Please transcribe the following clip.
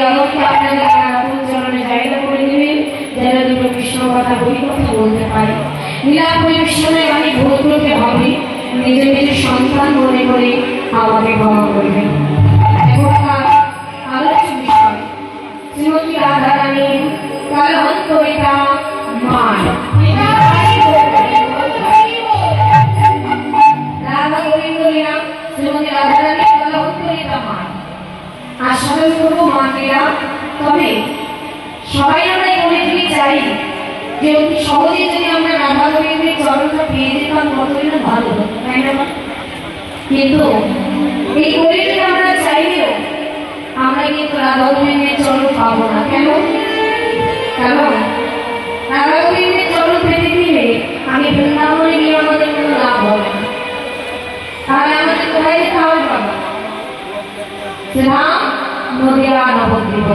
আলোকে আপনাদের আরাধন চরণে জায়গা করে দেবেন, যেন দুটো কৃষ্ণ কথা বই কথা বলতে পারি। লীলা পরিবেশনের আমি ভুল করতে হবে, নিজের নিজের সন্তান মনে করে আমাকে ক্ষমা করবেন। এখনকার আলোচ্য বিষয় শ্রীমতী রাধারানীর কালহন্তরিতা মান। রাধা গোবিন্দ লীলা শ্রীমতী রাধারানীর কালহন্তরিতা মান। আশা করবো মাকেরা, তবে সবাই আমরা অনেকেই চাই যে অতি সহজে যদি আমরা রাধা গোবিন্দের চরণটা পেয়ে যেতাম কতই না ভালো হতো, তাই না? কিন্তু এই কলিযুগে আমরা চাইলেও আমরা কিন্তু রাধা গোবিন্দের চরণ পাবো না। কেন? কারণ রাধা গোবিন্দের চরণ পেতে দিলে আমি বৃন্দাবনে গিয়ে আমাদের কোনো লাভ হবে না। তাহলে আমাদের কোথায় যেতে হবে বাবা? শ্রীধাম নদিয়া নবদ্বীপ।